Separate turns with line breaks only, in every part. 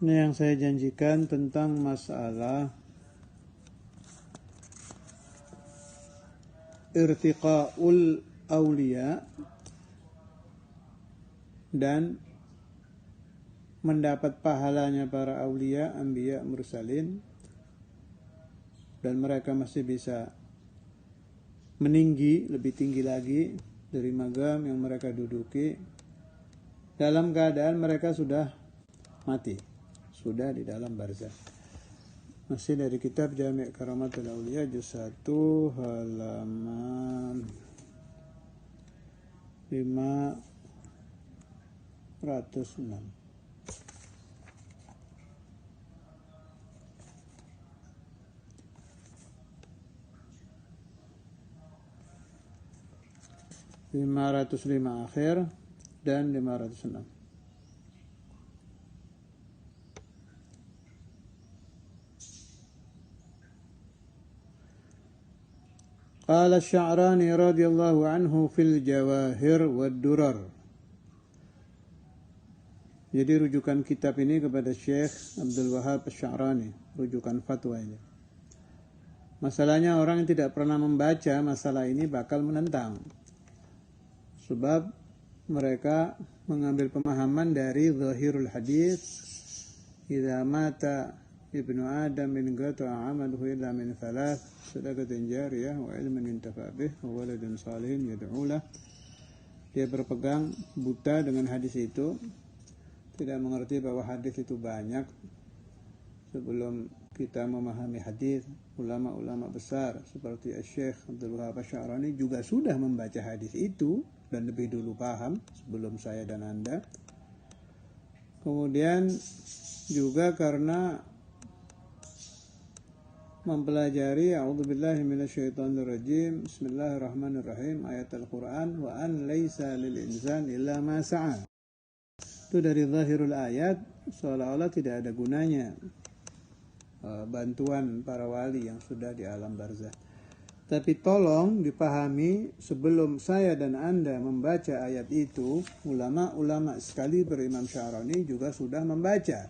Ini yang saya janjikan tentang masalah irtiqaul aulia dan mendapat pahalanya para aulia, anbiya, mursalin, dan mereka masih bisa meninggi, lebih tinggi lagi dari maqam yang mereka duduki dalam keadaan mereka sudah mati, sudah di dalam barzakh. Masih dari kitab Jami' Karamatul Auliya juz 1 halaman 506. akhir dan 506. قال الشعراني رضي الله عنه في الجواهر والدرر. Jadi rujukan kitab ini kepada Syekh Abdul Wahab Asy-Sya'rani, rujukan fatwa ini. Masalahnya orang yang tidak pernah membaca masalah ini bakal menentang. Sebab mereka mengambil pemahaman dari zahirul hadis, idza mata ibnu Adam min qata'a 'amaluhu illa min thalath, sadaqatin jariyah wa ilmin yuntafa bih wa waladun salihin yad'u lah. Dia berpegang buta dengan hadis itu, tidak mengerti bahwa hadis itu banyak. Sebelum kita memahami hadis, ulama-ulama besar seperti Syekh Abdul Wahab Asy-Sya'rani juga sudah membaca hadis itu dan lebih dulu paham sebelum saya dan Anda. Kemudian juga karena mempelajari a'udzubillahi minasyaitonirrajim, bismillahirrahmanirrahim, ayat Al-Qur'an, wa an laisa lil insani illa ma sa'a. Itu dari zahirul ayat seolah-olah tidak ada gunanya bantuan para wali yang sudah di alam barzakh. Tapi tolong dipahami, sebelum saya dan Anda membaca ayat itu, ulama-ulama sekali Imam Sya'rani juga sudah membaca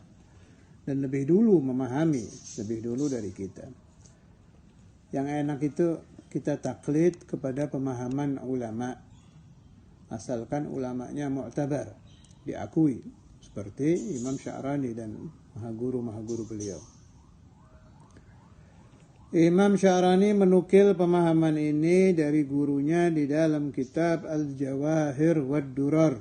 dan lebih dulu memahami, lebih dulu dari kita. Yang enak itu kita taklid kepada pemahaman ulama, asalkan ulamanya mu'tabar, diakui, seperti Imam Sya'rani dan mahaguru beliau. Imam Sya'rani menukil pemahaman ini dari gurunya di dalam kitab Al-Jawahir wad-Durar.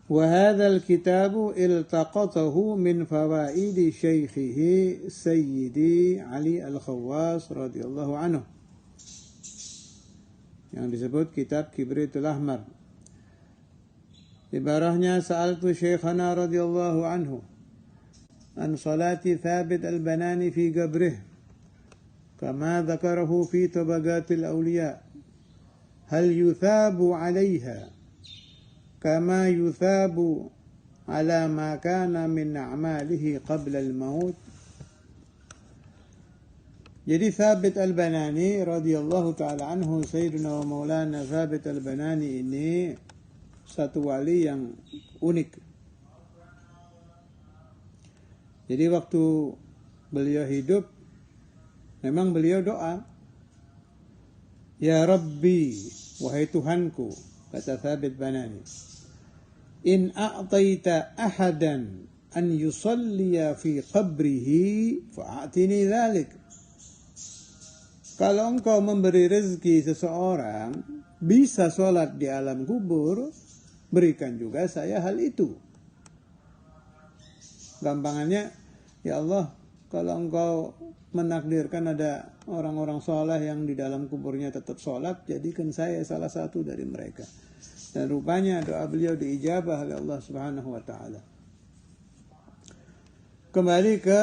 Wa hadzal kitabu iltaqatahu min fawaidi syaikhihi Sayyidi Ali Al-Khawwas radhiyallahu anhu, yang disebut kitab Kibritul Ahmar. Ibarahnya sa'altu Syekhana radhiyallahu anhu an salati Thabit al-Banani fi qabrih كما ذكره في طبقات الأولياء هل يثاب عليها كما يثاب على ما كان من أعماله قبل الموت. Jadi Thabit al-Banani radhiyallahu ta'ala anhu, Sayyiduna wa Maulana Thabit al-Banani ini satu wali yang unik. Jadi waktu beliau hidup, memang beliau doa, Ya Rabbi, wahai Tuhanku, kata Thabit Banani, in a'taita ahadan an yusalliya fi qabrihi fa'atini dhalik. Kalau engkau memberi rezeki seseorang bisa sholat di alam kubur, berikan juga saya hal itu. Gampangannya, ya Allah, kalau engkau menakdirkan ada orang-orang soleh yang di dalam kuburnya tetap sholat, jadikan saya salah satu dari mereka. Dan rupanya doa beliau diijabah oleh Allah Subhanahu wa ta'ala. Kembali ke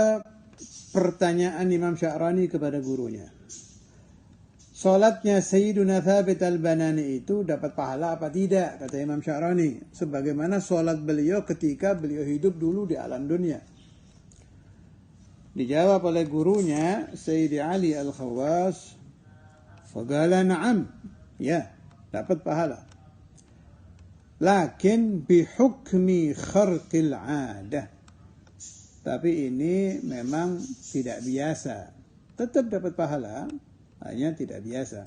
pertanyaan Imam Sya'rani kepada gurunya. Sholatnya Sayyiduna Thabit al-Banani itu dapat pahala apa tidak? Kata Imam Sya'rani. Sebagaimana sholat beliau ketika beliau hidup dulu di alam dunia. Dijawab oleh gurunya Sayyidi Ali Al-Khawwas, faqala na'am, ya, dapat pahala. Lakin bihukmi kharqil 'adah. Tapi ini memang tidak biasa. Tetap dapat pahala, hanya tidak biasa.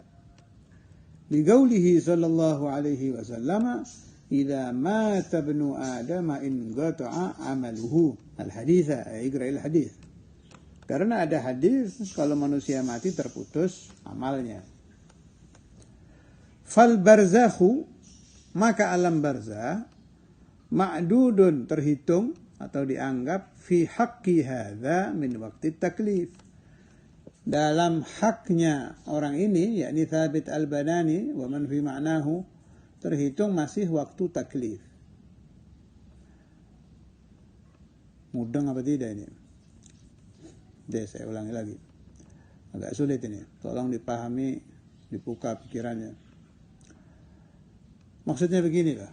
Liqaulihi sallallahu alaihi wasallam, "Idza mata ibnu Adam inqata'a 'amaluhu." Al-hadits, iqra'il hadits. Karena ada hadis kalau manusia mati terputus amalnya. Fal barzakhu, maka alam barzakh ma'dudun, terhitung atau dianggap fi haqqi hadza min waqti taklif, dalam haknya orang ini, yakni Thabit al-Banani wa man fi ma'nahu, terhitung masih waktu taklif. Mudeng apa tidak ini? Saya ulangi lagi, agak sulit ini, tolong dipahami, dibuka pikirannya. Maksudnya beginilah,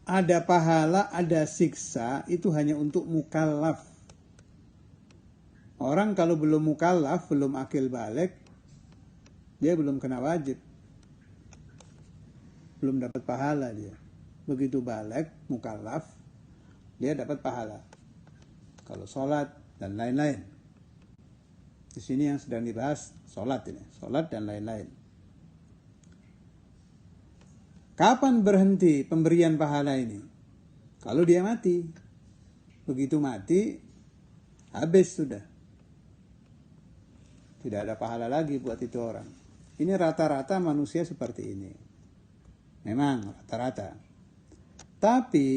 ada pahala, ada siksa, itu hanya untuk mukallaf. Orang kalau belum mukallaf, belum akil balik, dia belum kena wajib, belum dapat pahala dia. Begitu balik, mukallaf, dia dapat pahala. Kalau sholat dan lain-lain. Di sini yang sedang dibahas sholat ini, sholat dan lain-lain. Kapan berhenti pemberian pahala ini? Kalau dia mati. Begitu mati, habis sudah. Tidak ada pahala lagi buat itu orang. Ini rata-rata manusia seperti ini. Memang rata-rata. Tapi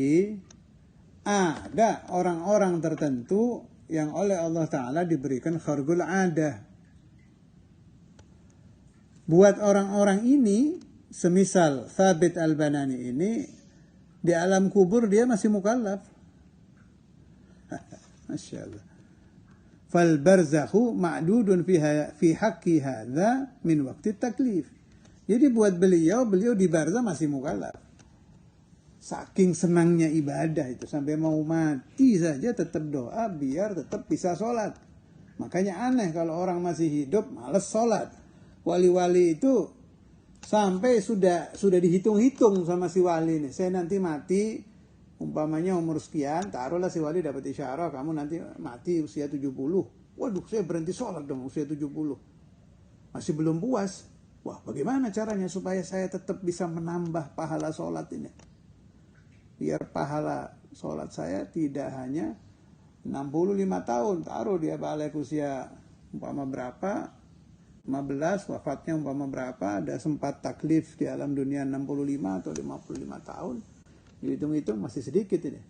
ada orang-orang tertentu yang oleh Allah Ta'ala diberikan kharqul adah. Buat orang-orang ini, semisal Thabit al-Banani ini, di alam kubur dia masih mukallaf. Masya Allah. Fal barzakhu ma'dudun fi haqqi hadza min waqti taklif. Jadi buat beliau di barzakh masih mukallaf. Saking senangnya ibadah itu, sampai mau mati saja tetap doa biar tetap bisa sholat. Makanya aneh kalau orang masih hidup males sholat. Wali-wali itu sampai sudah dihitung-hitung sama si wali nih. Saya nanti mati, umpamanya umur sekian, taruhlah si wali dapat isyarah, kamu nanti mati usia 70. Waduh, saya berhenti sholat dong usia 70. Masih belum puas. Wah, bagaimana caranya supaya saya tetap bisa menambah pahala sholat ini? Biar pahala sholat saya tidak hanya 65 tahun. Taruh dia balik usia umpama berapa, 15, wafatnya umpama berapa, ada sempat taklif di alam dunia 65 atau 55 tahun. Dihitung-hitung masih sedikit ini.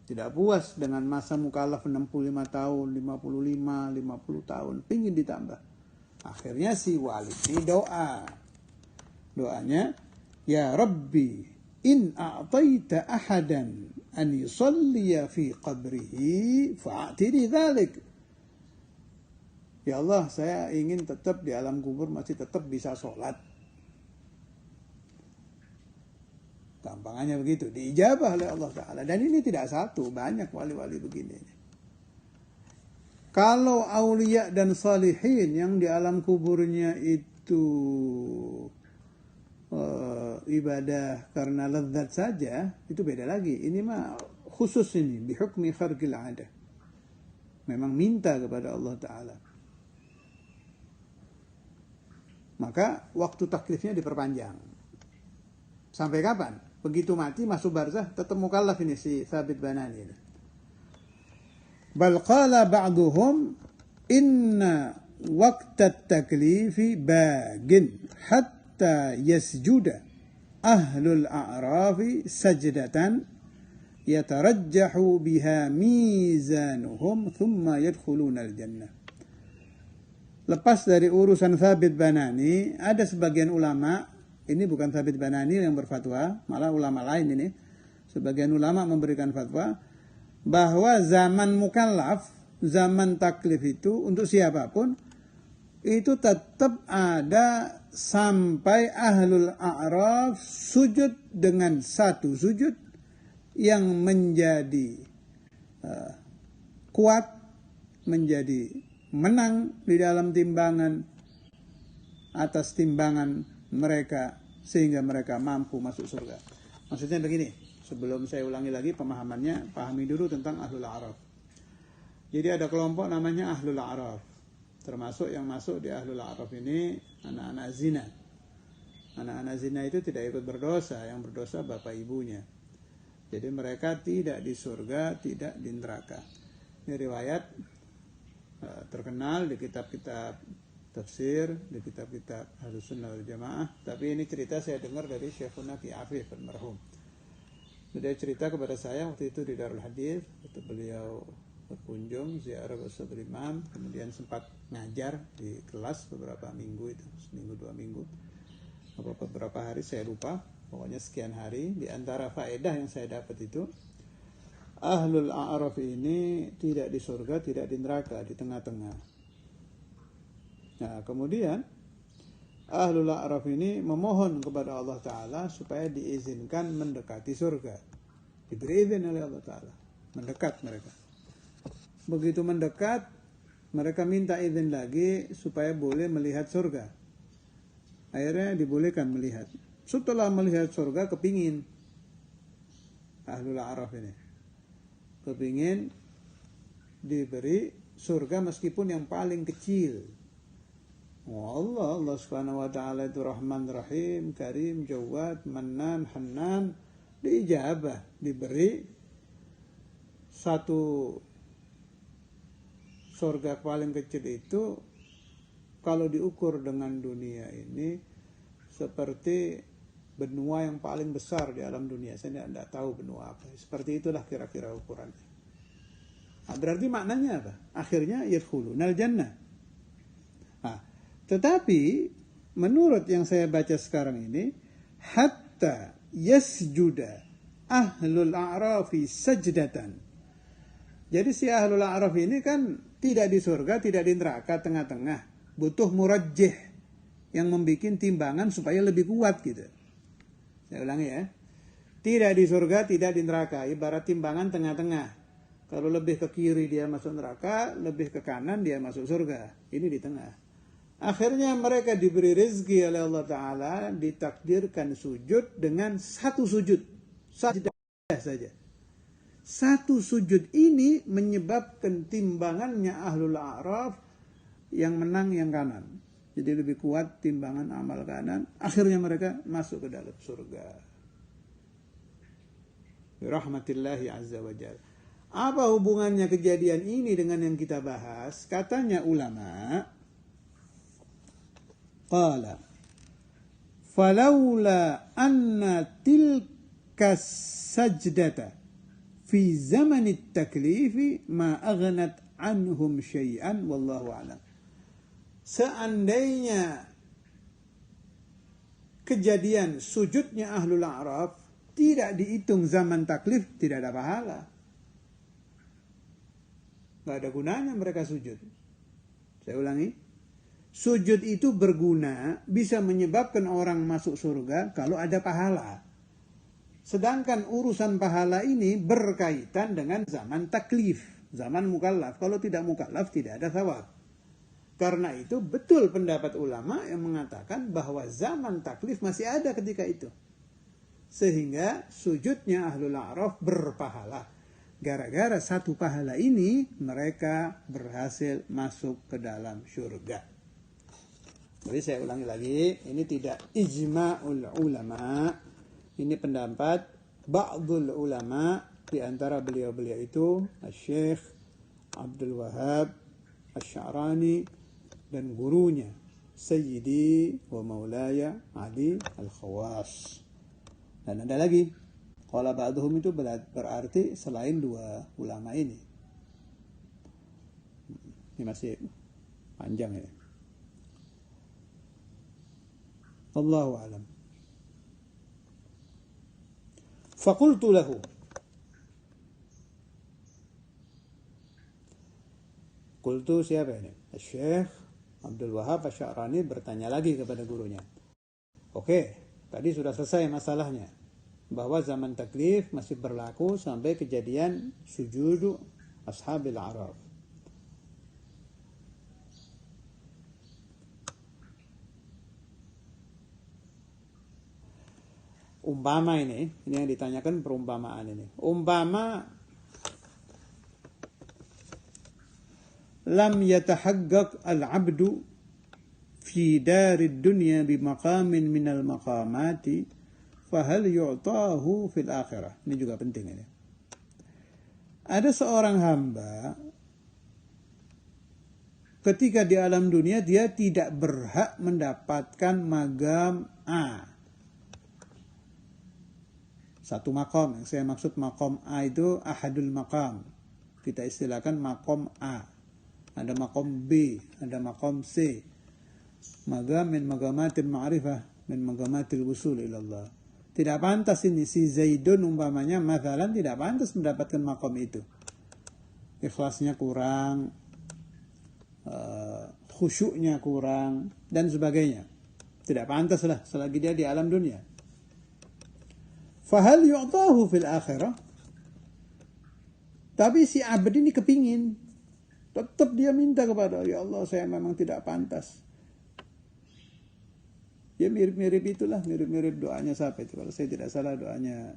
Tidak puas dengan masa mukallaf 65 tahun, 55, 50 tahun, pingin ditambah. Akhirnya si wali ini doanya, "Ya Rabbi, in a'taita ahadan an yusalliya fi qabrihi fa'atini dhalik." Ya Allah, saya ingin tetap di alam kubur masih tetap bisa sholat. Gampangannya begitu, diijabah oleh Allah Ta'ala. Dan ini tidak satu, banyak wali-wali begini. Kalau aulia dan salihin yang di alam kuburnya itu ibadah karena lezat saja, itu beda lagi. Ini mah khusus ini, bihukmi kharqil adah. Memang minta kepada Allah Ta'ala. Maka waktu taklifnya diperpanjang. Sampai kapan? Begitu mati masuk barzakh tetap mukallaf ini si Thabit Banani ini. Bal qala ba'duhum inna waqtat taklifi bagin hatta yasjuda ahlul a'rafi sajdatan yatarajjahu biha mizanuhum thumma yadkhuluna al-jannah. Lepas dari urusan Thabit Banani, ada sebagian ulama, ini bukan Thabit Banani yang berfatwa, malah ulama lain ini, sebagian ulama memberikan fatwa bahwa zaman mukallaf, zaman taklif itu untuk siapapun itu tetap ada sampai ahlul a'raf sujud dengan satu sujud yang menjadi kuat, menjadi menang di dalam timbangan atas timbangan mereka sehingga mereka mampu masuk surga. Maksudnya begini, sebelum saya ulangi lagi pemahamannya, pahami dulu tentang Ahlul A'raf. Jadi ada kelompok namanya Ahlul A'raf. Termasuk yang masuk di Ahlul A'raf ini anak-anak zina. Anak-anak zina itu tidak ikut berdosa, yang berdosa bapak ibunya. Jadi mereka tidak di surga, tidak di neraka. Ini riwayat terkenal di kitab-kitab tafsir, di kitab-kitab Ahlus Sunnah wal Jamaah. Tapi ini cerita saya dengar dari Syekhuna Ki Afif almarhum. Dia cerita kepada saya waktu itu di Darul Hadis, waktu beliau berkunjung ziarah Ustadz Imam, kemudian sempat ngajar di kelas beberapa minggu itu, seminggu 2 minggu, beberapa hari saya lupa, pokoknya sekian hari. Di antara faedah yang saya dapat itu, Ahlul A'raf ini tidak di surga, tidak di neraka, di tengah-tengah. Nah, kemudian Ahlul A'raf ini memohon kepada Allah Ta'ala supaya diizinkan mendekati surga. Diberi izin oleh Allah Ta'ala, mendekat mereka. Begitu mendekat, mereka minta izin lagi supaya boleh melihat surga. Akhirnya dibolehkan melihat. Setelah melihat surga, kepingin Ahlul A'raf ini, kepingin diberi surga meskipun yang paling kecil. Allah subhanahu wa ta'ala itu Rahman Rahim, Karim, Jawad, Mannan, Hannan. Diijabah, diberi satu surga paling kecil itu, kalau diukur dengan dunia ini, seperti benua yang paling besar di alam dunia. Saya tidak tahu benua apa. Seperti itulah kira-kira ukurannya. Nah, berarti maknanya apa? Akhirnya yadkhulunal jannah. Nah, tetapi menurut yang saya baca sekarang ini, hatta yasjuda ahlul a'rafi sajdatan. Jadi si Ahlul A'raf ini kan tidak di surga, tidak di neraka, tengah-tengah. Butuh murajjih yang membuat timbangan supaya lebih kuat gitu. Saya ulangi ya. Tidak di surga, tidak di neraka. Ibarat timbangan tengah-tengah. Kalau lebih ke kiri dia masuk neraka, lebih ke kanan dia masuk surga. Ini di tengah. Akhirnya mereka diberi rezeki oleh Allah Ta'ala, ditakdirkan sujud dengan satu sujud. Sajadah saja. Satu sujud ini menyebabkan timbangannya Ahlul A'raf yang menang yang kanan. Jadi lebih kuat timbangan amal kanan. Akhirnya mereka masuk ke dalam surga. Birahmatillahi azza wa jalla. Apa hubungannya kejadian ini dengan yang kita bahas? Katanya ulama, qala falaula anna tilka sajdata fi zamanit taklifi ma aghnat anhum syai'an wallahu a'lam. Seandainya kejadian sujudnya Ahlul A'raf tidak dihitung zaman taklif, tidak ada pahala. Gak ada gunanya mereka sujud. Saya ulangi. Sujud itu berguna, bisa menyebabkan orang masuk surga kalau ada pahala. Sedangkan urusan pahala ini berkaitan dengan zaman taklif, zaman mukallaf. Kalau tidak mukallaf tidak ada thawab. Karena itu betul pendapat ulama yang mengatakan bahwa zaman taklif masih ada ketika itu. Sehingga sujudnya Ahlul A'raf berpahala. Gara-gara satu pahala ini mereka berhasil masuk ke dalam surga. Jadi saya ulangi lagi, ini tidak ijma'ul ulama. Ini pendapat ba'dul ulama, di antara beliau-beliau itu Syekh Abdul Wahab Asy-Sya'rani dan gurunya Sayyidi wa Maulaya Ali Al-Khawas. Dan ada lagi, qala ba'duhum itu berarti selain dua ulama ini. Ini masih panjang ya. Wallahu a'lam. Fakultu lahu. Kultu siapa ini? Syekh Abdul Wahab Asy-Sya'rani bertanya lagi kepada gurunya. Oke, tadi sudah selesai masalahnya. Bahwa zaman taklif masih berlaku sampai kejadian sujud Ashabil A'raf. Umpama ini yang ditanyakan perumpamaan ini. Umpama lam yatahaqqaq al-'abdu fi darid dunya bi maqamin minal maqamati fahal yu'tahu fil akhirah. Ini juga penting ini. Ada seorang hamba ketika di alam dunia dia tidak berhak mendapatkan magam A. Satu makom, yang saya maksud makom A itu ahadul makam. Kita istilahkan makom A. Ada makom B, ada makom C. Magam min magamatil ma'rifah, min magamatil wusul ilallah. Tidak pantas ini si Zaidun umpamanya, mathalan tidak pantas mendapatkan makom itu. Ikhlasnya kurang, khusyuknya kurang, dan sebagainya. Tidak pantas lah selagi dia di alam dunia. Fahal yu'tahu fil akhirah. Tapi si abd ini kepingin. Tetap dia minta kepada ya Allah, saya memang tidak pantas. Ya mirip-mirip itulah, mirip-mirip doanya siapa itu. Kalau saya tidak salah doanya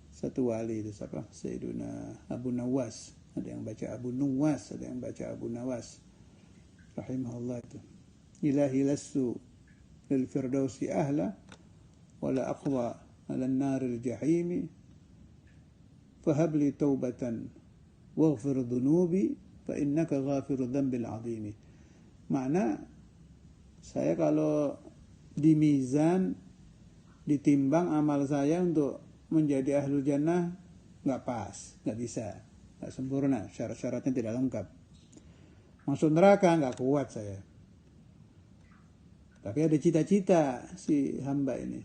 satu wali itu siapa? Sayyiduna Abu Nawas. Ada yang baca Abu Nuwas, ada yang baca Abu Nawas. Rahimahullah itu. Ilahi lastu lil firdausi ahla wala aqwa ala an-naril jahimi fahabli taubatan waghfir dhunubi fa innaka ghafiru dhanbil azimi. Makna saya kalau di mizan ditimbang amal saya untuk menjadi ahlul jannah nggak pas, nggak bisa, nggak sempurna, syarat-syaratnya tidak lengkap. Masuk neraka nggak kuat saya. Tapi ada cita-cita si hamba ini.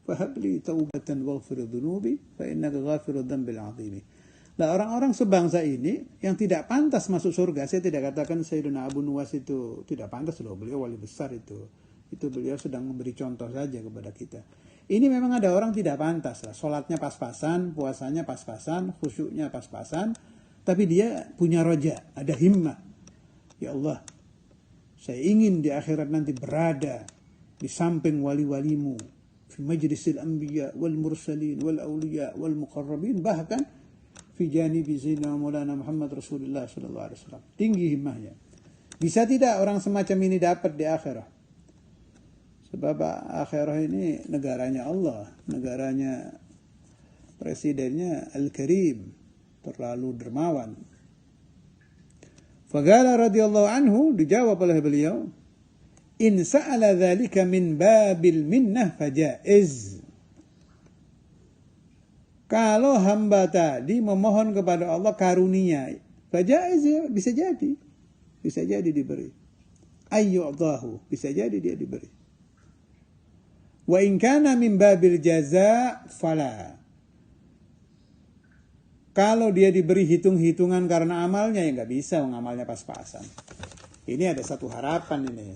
Fahabli taubatan waghfir dhunubi fa innaka ghafiru dhanbil azimi. Nah, orang-orang sebangsa ini yang tidak pantas masuk surga, saya tidak katakan Sayyidina Abu Nuwas itu tidak pantas loh, beliau wali besar itu. Itu beliau sedang memberi contoh saja kepada kita. Ini memang ada orang tidak pantas lah, sholatnya pas-pasan, puasanya pas-pasan, khusyuknya pas-pasan, tapi dia punya roja, ada himmah. Ya Allah, saya ingin di akhirat nanti berada di samping wali-walimu, fi majlisil anbiya wal mursalin wal awliya wal muqarrabin, bahkan fi janibi Sayyidina Maulana Muhammad Rasulullah sallallahu alaihi wasallam. Tinggi himmahnya. Bisa tidak orang semacam ini dapat di akhirat? Sebab akhirat ini negaranya Allah, negaranya presidennya Al-Karim, terlalu dermawan. Faqala radhiyallahu anhu, dijawab oleh beliau, in sa'ala dzalika min babil minnah fajaiz. Kalau hamba tadi memohon kepada Allah karunia, fajaiz, ya, bisa jadi diberi. Ayyu'dahu, bisa jadi dia diberi. Wa in kana min babil jaza fala. Kalau dia diberi hitung-hitungan karena amalnya, ya nggak bisa, amalnya pas-pasan. Ini ada satu harapan ini.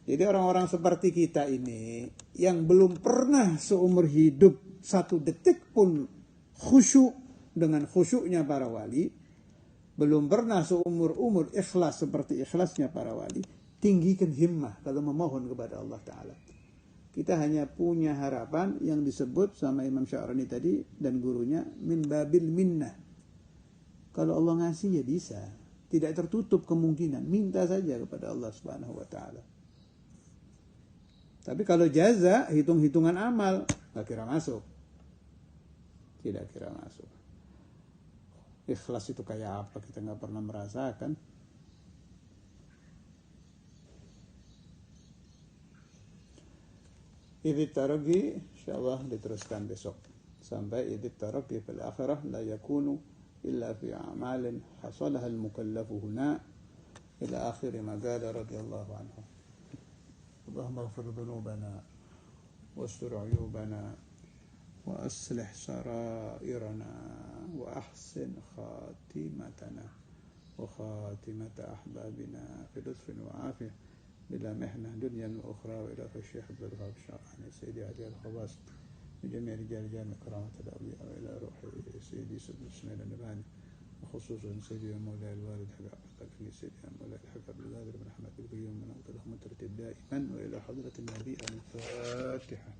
Jadi orang-orang seperti kita ini yang belum pernah seumur hidup satu detik pun khusyuk dengan khusyuknya para wali, belum pernah seumur-umur ikhlas seperti ikhlasnya para wali, tinggikan himmah kalau memohon kepada Allah Ta'ala. Kita hanya punya harapan yang disebut sama Imam Sya'rani tadi dan gurunya min babil minnah. Kalau Allah ngasih ya bisa, tidak tertutup kemungkinan, minta saja kepada Allah Subhanahu wa taala. Tapi kalau jaza, hitung-hitungan amal, nggak kira masuk. Tidak kira masuk. Ikhlas itu kayak apa kita nggak pernah merasakan. Idit taraqi, insyaallah diteruskan besok. Sampai idit taraqi fil akhirah la yakunu illa fi a'malin hasalaha al-mukallafu huna ila akhir ma qala radhiyallahu anhu. Allahumma ighfir dhunubana wastur 'uyubana wa aslih sarairana wa ahsin khatimatana wa khatimata ahbabina fi lutfin wa afiyah bila mihna dunya wa ukhra wa ila Syekh Abdul Wahab Syarani Sayyidi Ali Al-Khawas بجميع رجال جامع كرامة الأولياء وإلى روح سيدي سيد إسماعيل النبهاني وخصوصا سيدي مولاي الوالد حق عبد سيدي مولاي الحق عبد القادر بن أحمد القيوم من أوطى لهم الترتيب دائما وإلى حضرة النبي الفاتحة.